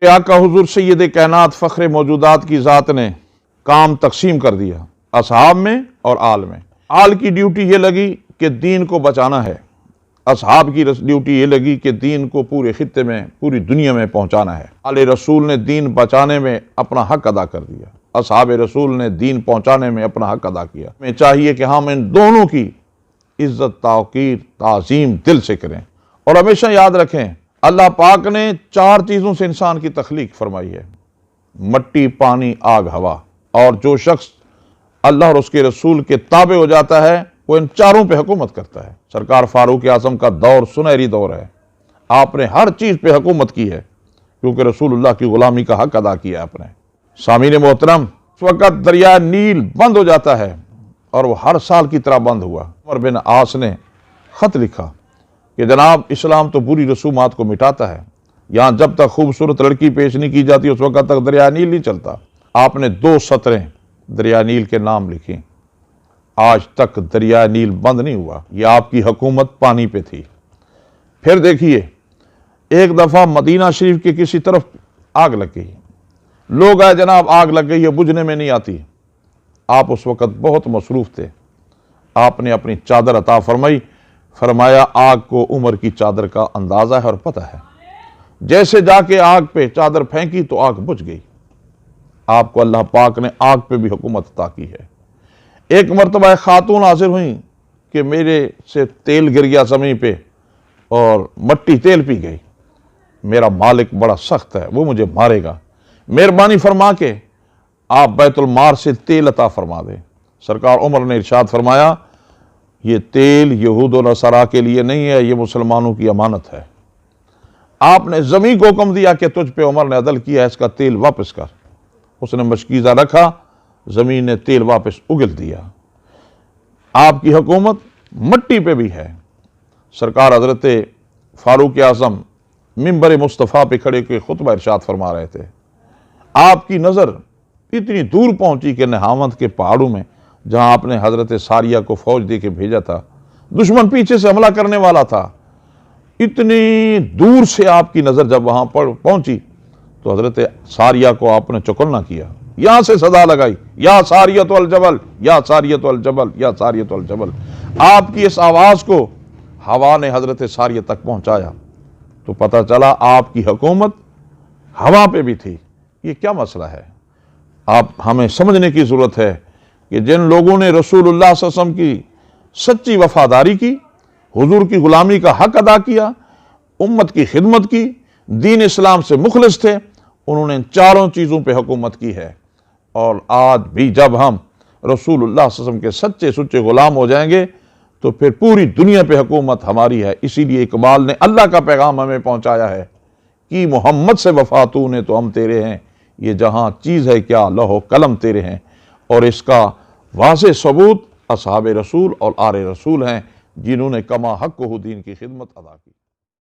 آقا حضور سید کائنات فخر موجودات کی ذات نے کام تقسیم کر دیا اصحاب میں اور آل میں۔ آل کی ڈیوٹی یہ لگی کہ دین کو بچانا ہے، اصحاب کی ڈیوٹی یہ لگی کہ دین کو پورے خطے میں، پوری دنیا میں پہنچانا ہے۔ آل رسول نے دین بچانے میں اپنا حق ادا کر دیا، اصحاب رسول نے دین پہنچانے میں اپنا حق ادا کیا۔ ہمیں چاہیے کہ ہم ان دونوں کی عزت، توقیر، تعظیم دل سے کریں، اور ہمیشہ یاد رکھیں اللہ پاک نے 4 چیزوں سے انسان کی تخلیق فرمائی ہے: مٹی، پانی، آگ، ہوا۔ اور جو شخص اللہ اور اس کے رسول کے تابع ہو جاتا ہے وہ ان 4 پہ حکومت کرتا ہے۔ سرکار فاروق اعظم کا دور سنہری دور ہے، آپ نے ہر چیز پہ حکومت کی ہے کیونکہ رسول اللہ کی غلامی کا حق ادا کیا آپ نے۔ سامعین محترم، اس وقت دریائے نیل بند ہو جاتا ہے اور وہ ہر سال کی طرح بند ہوا۔ عمر بن عاص نے خط لکھا کہ جناب اسلام تو بری رسومات کو مٹاتا ہے، یہاں جب تک خوبصورت لڑکی پیش نہیں کی جاتی اس وقت تک دریائے نیل نہیں چلتا۔ آپ نے 2 سطریں دریائے نیل کے نام لکھی، آج تک دریائے نیل بند نہیں ہوا۔ یہ آپ کی حکومت پانی پہ تھی۔ پھر دیکھیے، ایک دفعہ مدینہ شریف کی کسی طرف آگ لگ گئی، لوگ آئے جناب آگ لگ گئی ہے، بجھنے میں نہیں آتی۔ آپ اس وقت بہت مصروف تھے، آپ نے اپنی چادر عطا فرمائی، فرمایا آگ کو عمر کی چادر کا اندازہ ہے اور پتہ ہے۔ جیسے جا کے آگ پہ چادر پھینکی تو آگ بجھ گئی۔ آپ کو اللہ پاک نے آگ پہ بھی حکومت عطا کی ہے۔ ایک مرتبہ ایک خاتون حاضر ہوئیں کہ میرے سے تیل گر گیا زمین پہ اور مٹی تیل پی گئی، میرا مالک بڑا سخت ہے، وہ مجھے مارے گا، مہربانی فرما کے آپ بیت المال سے تیل عطا فرما دیں۔ سرکار عمر نے ارشاد فرمایا یہ تیل یہود و نصارا کے لیے نہیں ہے، یہ مسلمانوں کی امانت ہے۔ آپ نے زمین کو حکم دیا کہ تجھ پہ عمر نے عدل کیا ہے، اس کا تیل واپس کر۔ اس نے مشکیزہ رکھا، زمین نے تیل واپس اگل دیا۔ آپ کی حکومت مٹی پہ بھی ہے۔ سرکار حضرت فاروق اعظم منبر مصطفیٰ پہ کھڑے کے خطبہ ارشاد فرما رہے تھے، آپ کی نظر اتنی دور پہنچی کہ نہاوند کے پہاڑوں میں جہاں آپ نے حضرت ساریہ کو فوج دے کے بھیجا تھا، دشمن پیچھے سے حملہ کرنے والا تھا، اتنی دور سے آپ کی نظر جب وہاں پر پہنچی تو حضرت ساریہ کو آپ نے چکلنا کیا، یہاں سے صدا لگائی، یا ساریۃ الجبل، یا ساریۃ الجبل، یا ساریۃ الجبل۔ آپ کی اس آواز کو ہوا نے حضرت ساریہ تک پہنچایا تو پتہ چلا آپ کی حکومت ہوا پہ بھی تھی۔ یہ کیا مسئلہ ہے؟ آپ ہمیں سمجھنے کی ضرورت ہے کہ جن لوگوں نے رسول اللہ صلی اللہ علیہ وسلم کی سچی وفاداری کی، حضور کی غلامی کا حق ادا کیا، امت کی خدمت کی، دین اسلام سے مخلص تھے، انہوں نے 4 چیزوں پہ حکومت کی ہے۔ اور آج بھی جب ہم رسول اللہ صلی اللہ علیہ وسلم کے سچے سچے غلام ہو جائیں گے تو پھر پوری دنیا پہ حکومت ہماری ہے۔ اسی لیے اقبال نے اللہ کا پیغام ہمیں پہنچایا ہے کہ محمد سے وفا تو نے تو ہم تیرے ہیں، یہ جہاں چیز ہے کیا لوح و قلم تیرے ہیں۔ اور اس کا واضح ثبوت اصحاب رسول اور آل رسول ہیں جنہوں نے کما حق کو دین کی خدمت ادا کی۔